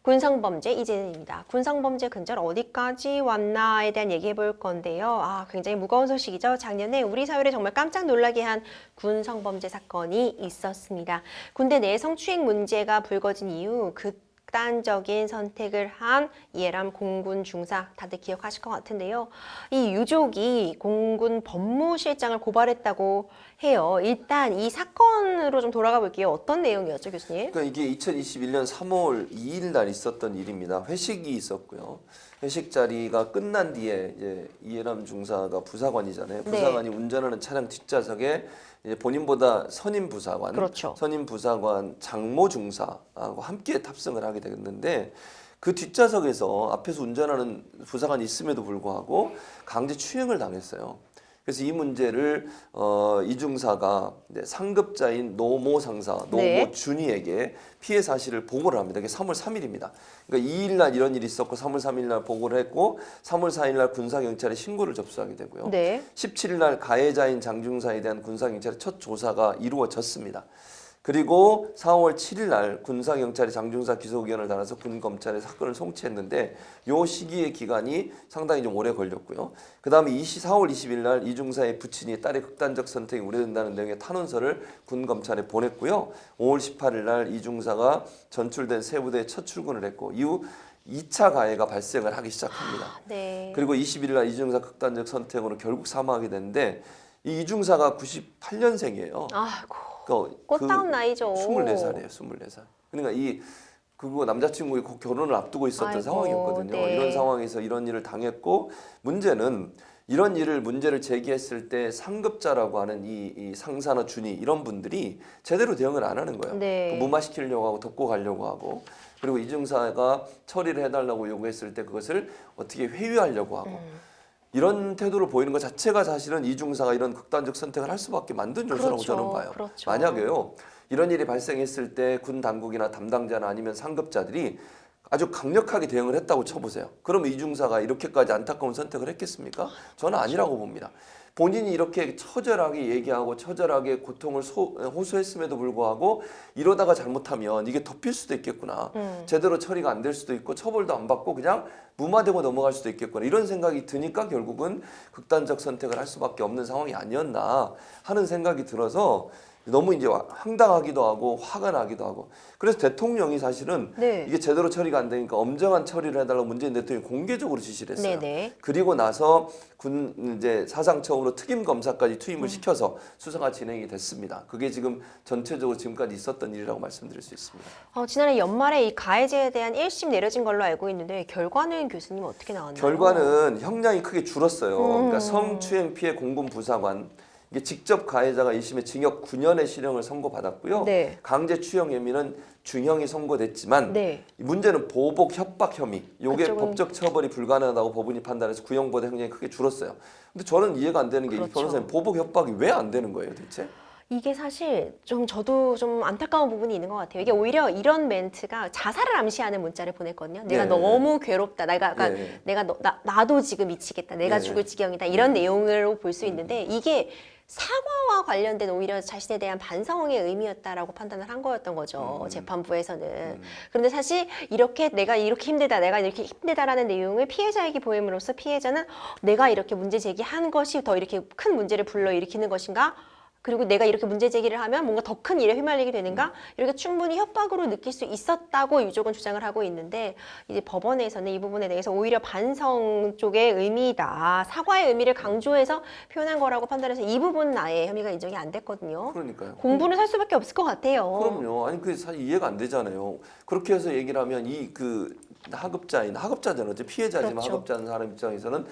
군성범죄 이재입니다. 군성범죄 근절 어디까지 왔나에 대한 얘기해 볼 건데요. 굉장히 무거운 소식이죠. 작년에 우리 사회를 정말 깜짝 놀라게 한 군성범죄 사건이 있었습니다. 군대 내 성추행 문제가 불거진 이후 극단적인 선택을 한 이해람 공군 중사, 다들 기억하실 것 같은데요. 이 유족이 공군 법무실장을 고발했다고 해요. 일단 이 사건으로 좀 돌아가 볼게요. 어떤 내용이었죠, 교수님? 그러니까 이게 2021년 3월 2일 날 있었던 일입니다. 회식이 있었고요. 회식 자리가 끝난 뒤에 이제 이해람 중사가 부사관이잖아요. 부사관이 운전하는 차량 뒷좌석에 이제 본인보다 선임 부사관, 그렇죠. 선임 부사관 장모 중사하고 함께 탑승을 하게 되었는데 그 뒷좌석에서 앞에서 운전하는 부사관이 있음에도 불구하고 강제 추행을 당했어요. 그래서 이 문제를 이 중사가 상급자인 노모 상사, 노모 준이에게 피해 사실을 보고를 합니다. 이게 3월 3일입니다. 그러니까 2일 날 이런 일이 있었고 3월 3일 날 보고를 했고 3월 4일 날 군사경찰에 신고를 접수하게 되고요. 17일 날 가해자인 장중사에 대한 군사경찰의 첫 조사가 이루어졌습니다. 그리고 4월 7일 날 군사경찰이 장중사 기소의견을 달아서 군검찰에 사건을 송치했는데 요 시기의 기간이 상당히 좀 오래 걸렸고요. 그 다음에 4월 20일 날 이 중사의 부친이 딸의 극단적 선택이 우려된다는 내용의 탄원서를 군검찰에 보냈고요. 5월 18일 날 이 중사가 전출된 세부대에 첫 출근을 했고 이후 2차 가해가 발생을 하기 시작합니다. 그리고 21일 날 이 중사 극단적 선택으로 결국 사망하게 됐는데 이 이중사가 98년생이에요. 꽃다운 나이죠. 24살이에요. 24살. 그러니까 그거 남자친구의 곧 결혼을 앞두고 있었던 상황이었거든요. 이런 상황에서 이런 일을 당했고 문제는 이런 문제를 제기했을 때 상급자라고 하는 이 상사나 준이 이런 분들이 제대로 대응을 안 하는 거예요. 무마시키려고 하고 덮고 가려고 하고 그리고 이중사가 처리를 해달라고 요구했을 때 그것을 어떻게 회유하려고 하고 이런 태도를 보이는 것 자체가 사실은 이 중사가 이런 극단적 선택을 할 수밖에 만든 요소라고 저는 봐요. 만약에요. 이런 일이 발생했을 때 군 당국이나 담당자나 아니면 상급자들이 아주 강력하게 대응을 했다고 쳐보세요. 그럼 이 중사가 이렇게까지 안타까운 선택을 했겠습니까? 저는 아니라고 봅니다. 본인이 이렇게 처절하게 얘기하고 처절하게 고통을 호소했음에도 불구하고 이러다가 잘못하면 이게 덮일 수도 있겠구나. 제대로 처리가 안 될 수도 있고 처벌도 안 받고 그냥 무마되고 넘어갈 수도 있겠구나. 이런 생각이 드니까 결국은 극단적 선택을 할 수밖에 없는 상황이 아니었나 하는 생각이 들어서 너무 이제 황당하기도 하고 화가 나기도 하고 그래서 대통령이 사실은 이게 제대로 처리가 안 되니까 엄정한 처리를 해달라고 문재인 대통령이 공개적으로 지시를 했어요. 그리고 나서 군 이제 사상처음으로 특임 검사까지 투입을 시켜서 수사가 진행이 됐습니다. 그게 지금 전체적으로 지금까지 있었던 일이라고 말씀드릴 수 있습니다. 지난해 연말에 이 가해자에 대한 1심 내려진 걸로 알고 있는데 결과는 교수님 어떻게 나왔나요? 결과는 형량이 크게 줄었어요. 그러니까 성추행 피해 공군 부사관 이게 직접 가해자가 1심에 징역 9년의 실형을 선고받았고요. 강제 추행 혐의는 중형이 선고됐지만 문제는 보복 협박 혐의. 이게 법적 처벌이 불가능하다고 법원이 판단해서 구형보다 형량이 크게 줄었어요. 근데 저는 이해가 안 되는 게 이 변호사님 보복 협박이 왜 안 되는 거예요, 대체? 이게 사실 저도 좀 안타까운 부분이 있는 것 같아요. 이게 오히려 이런 멘트가 자살을 암시하는 문자를 보냈거든요. 내가 너무 괴롭다. 나도 지금 미치겠다. 내가 죽을 지경이다. 이런 내용으로 볼 수 있는데 이게 사과와 관련된 오히려 자신에 대한 반성의 의미였다라고 판단을 한 거였던 거죠. 재판부에서는. 그런데 사실 내가 이렇게 힘들다라는 내용을 피해자에게 보임으로써 피해자는 내가 이렇게 문제 제기한 것이 더 이렇게 큰 문제를 불러일으키는 것인가? 그리고 내가 이렇게 문제 제기를 하면 뭔가 더 큰 일에 휘말리게 되는가? 이렇게 충분히 협박으로 느낄 수 있었다고 유족은 주장을 하고 있는데 이제 법원에서는 이 부분에 대해서 오히려 반성 쪽의 의미다. 사과의 의미를 강조해서 표현한 거라고 판단해서 이 부분은 아예 혐의가 인정이 안 됐거든요. 그러니까요. 공분을 살 수밖에 없을 것 같아요. 그럼요. 아니 그게 사실 이해가 안 되잖아요. 그렇게 해서 얘기를 하면 하급자잖아요. 피해자지만 하급자는 사람 입장에서는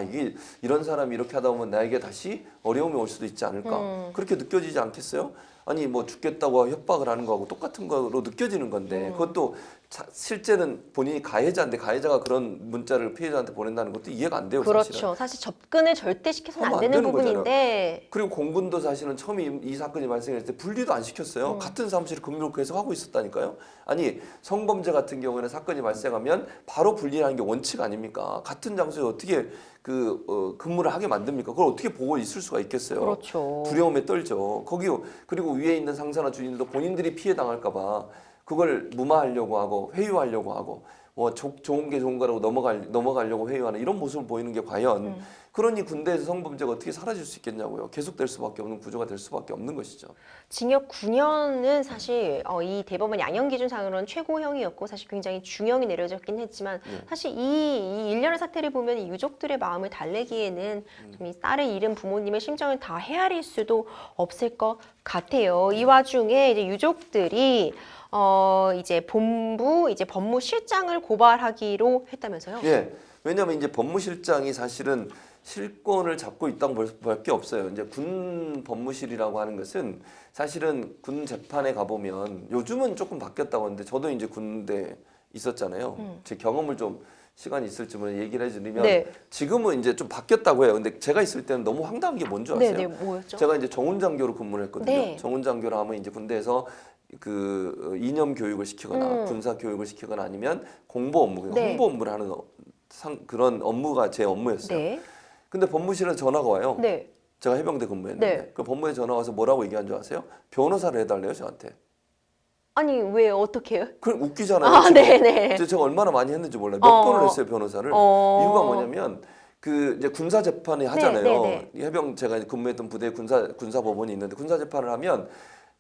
이게 이런 사람이 이렇게 하다 보면 나에게 다시 어려움이 올 수도 있지 않을까. 그렇게 느껴지지 않겠어요? 아니 뭐 죽겠다고 협박을 하는 거하고 똑같은 거로 느껴지는 건데 그것도 실제는 본인이 가해자인데 가해자가 그런 문자를 피해자한테 보낸다는 것도 이해가 안 돼요. 그렇죠. 사실 접근을 절대 시켜서는 안 되는 부분인데 그리고 공군도 사실은 처음에 이 사건이 발생했을 때 분리도 안 시켰어요. 같은 사무실을 근무를 계속 하고 있었다니까요. 아니 성범죄 같은 경우에는 사건이 발생하면 바로 분리하는 게 원칙 아닙니까? 같은 장소에 어떻게 근무를 하게 만듭니까? 그걸 어떻게 보고 있을 수가 있겠어요? 두려움에 떨죠. 그리고 위에 있는 상사나 주인들도 본인들이 피해 당할까 봐 그걸 무마하려고 하고 회유하려고 하고 뭐 좋은 게 좋은 거라고 넘어가려고 회유하는 이런 모습을 보이는 게 과연 그러니 군대에서 성범죄가 어떻게 사라질 수 있겠냐고요. 계속될 수밖에 없는 구조가 될 수밖에 없는 것이죠. 징역 9년은 사실 이 대법원 양형 기준상으로는 최고형이었고 사실 굉장히 중형이 내려졌긴 했지만 사실 이 일련의 사태를 보면 이 유족들의 마음을 달래기에는 좀 이 딸을 잃은 부모님의 심정을 다 헤아릴 수도 없을 것 같아요. 이 와중에 이제 유족들이 이제 본부 이제 법무실장을 고발하기로 했다면서요? 예. 왜냐하면 이제 법무실장이 사실은 실권을 잡고 있다고 볼 게 없어요. 이제 군 법무실이라고 하는 것은 사실은 군 재판에 가보면 요즘은 조금 바뀌었다고 하는데 저도 이제 군대 있었잖아요. 제 경험을 좀 시간이 있을지 모르 얘기를 해드리면 네. 지금은 이제 좀 바뀌었다고 해요. 근데 제가 있을 때는 너무 황당한 게 뭔지 아세요? 네, 뭐였죠? 제가 이제 정훈장교로 근무를 했거든요. 네. 정훈장교로 하면 이제 군대에서 그 이념 교육을 시키거나 군사 교육을 시키거나 아니면 공보 업무, 네. 홍보 업무를 하는 그런 업무가 제 업무였어요. 네. 근데 법무실에 전화가 와요. 네. 제가 해병대 근무했는데 네. 그 법무에 전화 와서 뭐라고 얘기한 줄 아세요? 변호사를 해달래요 저한테. 아니 왜 어떻게 해요? 그 웃기잖아요. 아, 지금. 네네. 제가 얼마나 많이 했는지 몰라요. 몇 번을 했어요 변호사를. 이유가 뭐냐면 그 이제 군사 재판이 하잖아요. 네. 해병 제가 근무했던 부대 군사 법원이 있는데 군사 재판을 하면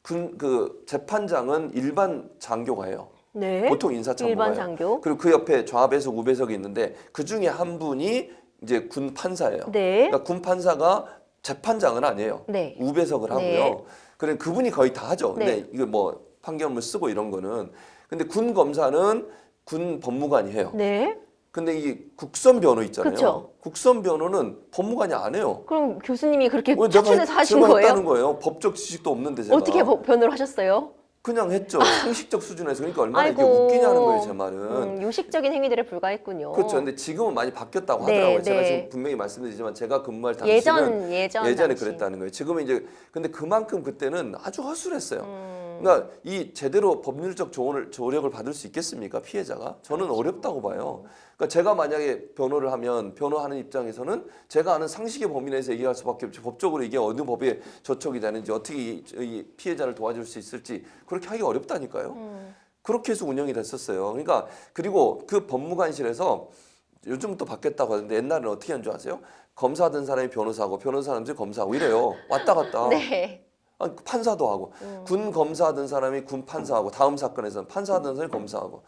그 재판장은 일반 장교가 해요. 네. 보통 인사참모가요. 일반 장교. 그리고 그 옆에 좌배석, 우배석이 있는데 그 중에 한 분이 이제 군 판사예요. 네. 그러니까 군 판사가 재판장은 아니에요. 네. 우배석을 하고요. 네. 그래 그분이 거의 다 하죠. 근데 네. 이거 뭐 판결문 쓰고 이런 거는 근데 군 검사는 군 법무관이 해요. 네. 근데 이게 국선 변호 있잖아요. 그쵸. 국선 변호는 법무관이 안 해요. 그럼 교수님이 그렇게 왜 차출해서 하신 제가 거예요? 했다는 거예요. 법적 지식도 없는데 제가. 어떻게 변호를 하셨어요? 그냥 했죠. 상식적 수준에서. 그러니까 얼마나 이게 아이고. 웃기냐는 거예요, 제 말은. 요식적인 행위들에 불과했군요. 그렇죠. 근데 지금은 많이 바뀌었다고 네, 하더라고요. 제가 네. 지금 분명히 말씀드리지만 제가 근무할 당시는 예전에 당시. 그랬다는 거예요. 지금은 이제 근데 그만큼 그때는 아주 허술했어요. 그러니까 이 제대로 법률적 조력을 받을 수 있겠습니까? 피해자가? 저는 그렇죠. 어렵다고 봐요. 그러니까 제가 만약에 변호를 하면 변호하는 입장에서는 제가 아는 상식의 범위 내에서 얘기할 수밖에 없죠. 법적으로 이게 어느 법에 저촉이 되는지 어떻게 이 피해자를 도와줄 수 있을지 그렇게 하기 어렵다니까요. 그렇게 해서 운영이 됐었어요. 그러니까 그리고 그 법무관실에서 요즘 또 바뀌었다고 하는데 옛날에는 어떻게 한 줄 아세요? 검사하던 사람이 변호사하고 변호사는 검사하고 이래요. 왔다 갔다. 네. 아니, 판사도 하고 군 검사하던 사람이 군 판사하고 다음 사건에서는 판사하던 사람이 검사하고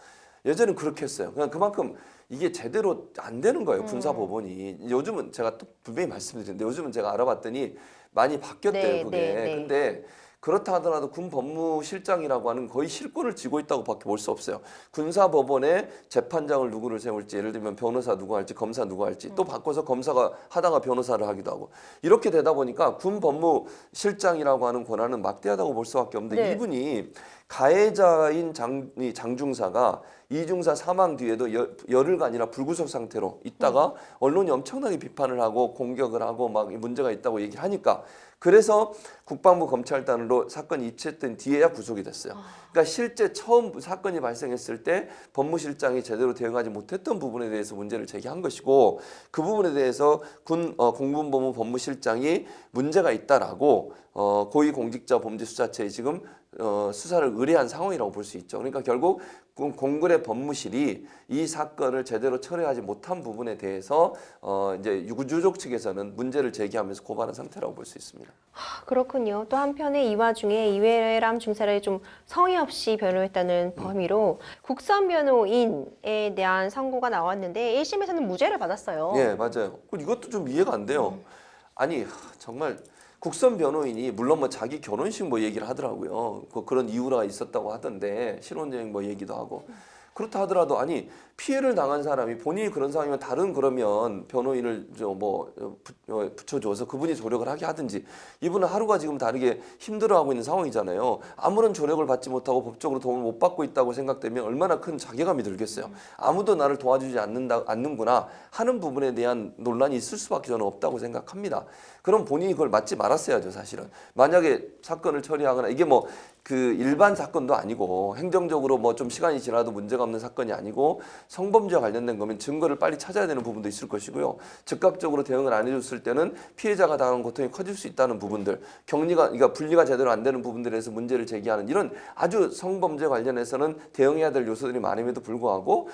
예전에는 그렇게 했어요. 그냥 그만큼 이게 제대로 안 되는 거예요. 군사 법원이. 요즘은 제가 또 분명히 말씀드리는데 요즘은 제가 알아봤더니 많이 바뀌었대요. 네, 그게. 네. 근데 그렇다 하더라도 군 법무실장이라고 하는 거의 실권을 쥐고 있다고밖에 볼 수 없어요. 군사 법원에 재판장을 누구를 세울지 예를 들면 변호사 누구 할지 검사 누구 할지 또 바꿔서 검사가 하다가 변호사를 하기도 하고 이렇게 되다 보니까 군 법무실장이라고 하는 권한은 막대하다고 볼 수밖에 없는데 네. 이분이 가해자인 장중사가 이중사 사망 뒤에도 열흘간이나 불구속 상태로 있다가 언론이 엄청나게 비판을 하고 공격을 하고 막 문제가 있다고 얘기를 하니까 그래서 국방부 검찰단으로 사건이 입체했던 뒤에야 구속이 됐어요. 그러니까 실제 처음 사건이 발생했을 때 법무실장이 제대로 대응하지 못했던 부분에 대해서 문제를 제기한 것이고 그 부분에 대해서 공군법무 법무실장이 문제가 있다라고 고위공직자범죄수사처에 지금 수사를 의뢰한 상황이라고 볼 수 있죠. 그러니까 결국 공군의 법무실이 이 사건을 제대로 처리하지 못한 부분에 대해서 이제 유족 측에서는 문제를 제기하면서 고발한 상태라고 볼 수 있습니다. 그렇군요. 또 한편에 이 와중에 이회람 중사를 좀 성의 없이 변호했다는 범위로 국선 변호인에 대한 선고가 나왔는데 1심에서는 무죄를 받았어요. 예, 맞아요. 이것도 좀 이해가 안 돼요. 아니 정말 국선 변호인이 물론 뭐 자기 결혼식 뭐 얘기를 하더라고요. 그런 이유가 있었다고 하던데 신혼여행 뭐 얘기도 하고 그렇다 하더라도 아니 피해를 당한 사람이 본인이 그런 상황이면 다른 그러면 변호인을 붙여줘서 그분이 조력을 하게 하든지 이분은 하루가 지금 다르게 힘들어하고 있는 상황이잖아요. 아무런 조력을 받지 못하고 법적으로 도움을 못 받고 있다고 생각되면 얼마나 큰 자괴감이 들겠어요. 아무도 나를 도와주지 않는구나 하는 부분에 대한 논란이 있을 수밖에 저는 없다고 생각합니다. 그럼 본인이 그걸 맡지 말았어야죠, 사실은. 만약에 사건을 처리하거나 이게 뭐 그 일반 사건도 아니고 행정적으로 뭐 좀 시간이 지나도 문제가 없는 사건이 아니고 성범죄와 관련된 거면 증거를 빨리 찾아야 되는 부분도 있을 것이고요. 즉각적으로 대응을 안 해줬을 때는 피해자가 당하는 고통이 커질 수 있다는 부분들, 그러니까 분리가 제대로 안 되는 부분들에서 문제를 제기하는 이런 아주 성범죄 관련해서는 대응해야 될 요소들이 많음에도 불구하고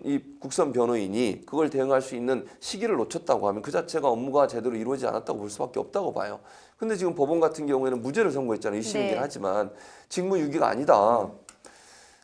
이 국선 변호인이 그걸 대응할 수 있는 시기를 놓쳤다고 하면 그 자체가 업무가 제대로 이루어지지 않았다고 볼 수밖에 없다고 봐요. 근데 지금 법원 같은 경우에는 무죄를 선고했잖아요. 1심이긴 네. 하지만 직무유기가 아니다.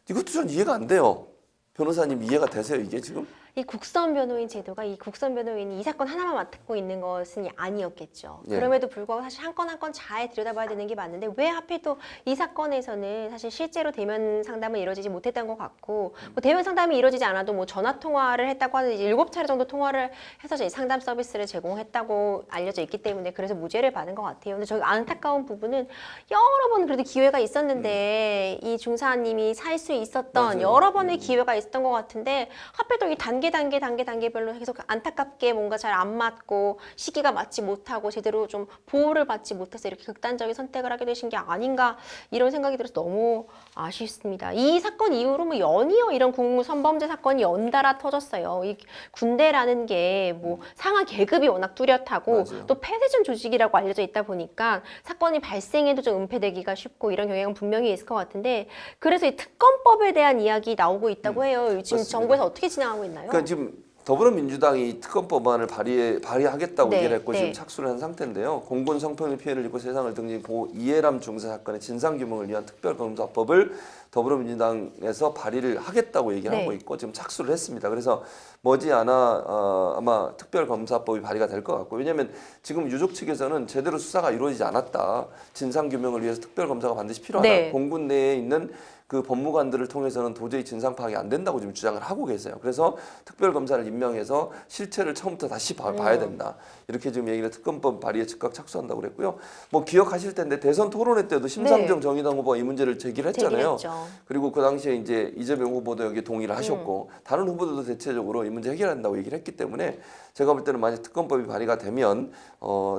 이것도 전 이해가 안 돼요. 변호사님 이해가 되세요, 이게 지금? 이 국선 변호인 제도가 이 국선 변호인이 이 사건 하나만 맡고 있는 것은 아니었겠죠. 예. 그럼에도 불구하고 사실 한 건 한 건 잘 들여다봐야 되는 게 맞는데 왜 하필 또 이 사건에서는 사실 실제로 대면 상담은 이루어지지 못했던 것 같고 뭐 대면 상담이 이루어지지 않아도 뭐 전화 통화를 했다고 하는 이제 7차례 정도 통화를 해서 이제 상담 서비스를 제공했다고 알려져 있기 때문에 그래서 무죄를 받은 것 같아요. 근데 저기 안타까운 부분은 여러 번 그래도 기회가 있었는데 이 중사님이 살 수 있었던 맞아요. 여러 번의 기회가 있었던 것 같은데 하필 또 이 단계별로 계속 안타깝게 뭔가 잘 안 맞고 시기가 맞지 못하고 제대로 좀 보호를 받지 못해서 이렇게 극단적인 선택을 하게 되신 게 아닌가 이런 생각이 들어서 너무 아쉽습니다. 이 사건 이후로 뭐 연이어 이런 성범죄 사건이 연달아 터졌어요. 이 군대라는 게 뭐 상하 계급이 워낙 뚜렷하고 맞아요. 또 폐쇄적 조직이라고 알려져 있다 보니까 사건이 발생해도 좀 은폐되기가 쉽고 이런 경향은 분명히 있을 것 같은데 그래서 이 특검법에 대한 이야기 나오고 있다고 해요. 지금 맞습니다. 정부에서 어떻게 진행하고 있나요? 그러니까 지금 더불어민주당이 특검법안을 발의하겠다고 네, 얘기를 했고 네. 지금 착수를 한 상태인데요. 공군 성폭력 피해를 입고 세상을 등진 고 이해람 중사 사건의 진상규명을 위한 특별검사법을 더불어민주당에서 발의를 하겠다고 얘기를 네. 하고 있고 지금 착수를 했습니다. 그래서 머지않아 아마 특별검사법이 발의가 될 것 같고 왜냐하면 지금 유족 측에서는 제대로 수사가 이루어지지 않았다. 진상규명을 위해서 특별검사가 반드시 필요하다. 네. 공군 내에 있는 그 법무관들을 통해서는 도저히 진상 파악이 안 된다고 지금 주장을 하고 계세요. 그래서 특별검사를 임명해서 실체를 처음부터 다시 봐야 된다. 이렇게 지금 얘기를 특검법 발의에 즉각 착수한다고 그랬고요. 뭐 기억하실 텐데 대선 토론회 때도 심상정 정의당 후보가 이 문제를 제기를 했잖아요. 제기했죠. 그리고 그 당시에 이제 이재명 후보도 여기 동의를 하셨고 다른 후보들도 대체적으로 이 문제 해결한다고 얘기를 했기 때문에 제가 볼 때는 만약 특검법이 발의가 되면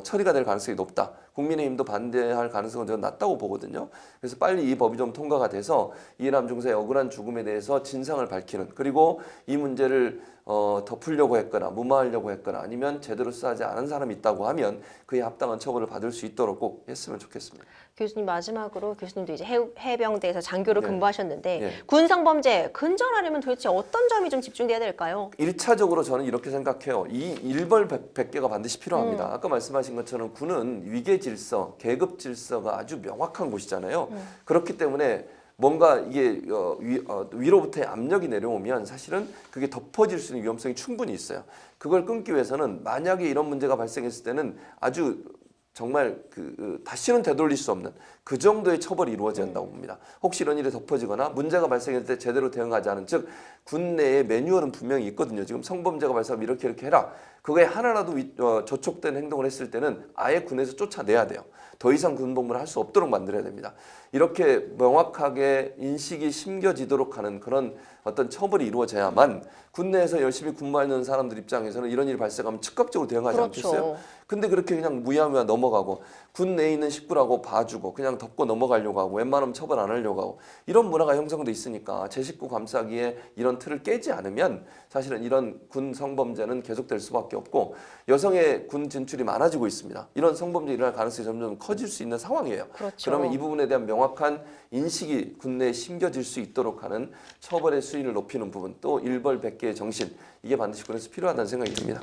처리가 될 가능성이 높다. 국민의힘도 반대할 가능성은 저는 낮다고 보거든요. 그래서 빨리 이 법이 좀 통과가 돼서 이해람 중사의 억울한 죽음에 대해서 진상을 밝히는 그리고 이 문제를 덮으려고 했거나 무마하려고 했거나 아니면 제대로 수사하지 않은 사람이 있다고 하면 그에 합당한 처벌을 받을 수 있도록 꼭 했으면 좋겠습니다. 교수님 마지막으로 교수님도 이제 해병대에서 장교로 네. 근무하셨는데 네. 군성범죄 근절하려면 도대체 어떤 점이 좀 집중돼야 될까요? 1차적으로 저는 이렇게 생각해요. 이 일벌 100개가 반드시 필요합니다. 아까 말씀하신 것처럼 군은 위계 질서, 계급 질서가 아주 명확한 곳이잖아요. 그렇기 때문에 뭔가 이게 위로부터의 압력이 내려오면 사실은 그게 덮어질 수 있는 위험성이 충분히 있어요. 그걸 끊기 위해서는 만약에 이런 문제가 발생했을 때는 아주 정말 다시는 되돌릴 수 없는 그 정도의 처벌이 이루어져야 한다고 봅니다. 혹시 이런 일이 덮어지거나 문제가 발생했을 때 제대로 대응하지 않은 즉 군내에 매뉴얼은 분명히 있거든요. 지금 성범죄가 발생하면 이렇게 해라. 그거에 하나라도 저촉된 행동을 했을 때는 아예 군에서 쫓아내야 돼요. 더 이상 군복무를 할 수 없도록 만들어야 됩니다. 이렇게 명확하게 인식이 심겨지도록 하는 그런 어떤 처벌이 이루어져야만 군내에서 열심히 근무하는 사람들 입장에서는 이런 일이 발생하면 즉각적으로 대응하지 그렇죠. 않겠어요? 근데 그렇게 그냥 무야무야 넘어가고 군 내에 있는 식구라고 봐주고 그냥 덮고 넘어가려고 하고 웬만하면 처벌 안 하려고 하고 이런 문화가 형성돼 있으니까 제 식구 감싸기에 이런 틀을 깨지 않으면 사실은 이런 군 성범죄는 계속될 수밖에 없고 여성의 군 진출이 많아지고 있습니다. 이런 성범죄 일어날 가능성이 점점 커질 수 있는 상황이에요. 그렇죠. 그러면 이 부분에 대한 명확한 인식이 군내에 심겨질 수 있도록 하는 처벌의 수위를 높이는 부분 또 일벌 100개의 정신 이게 반드시 군에서 필요하다는 생각이 듭니다.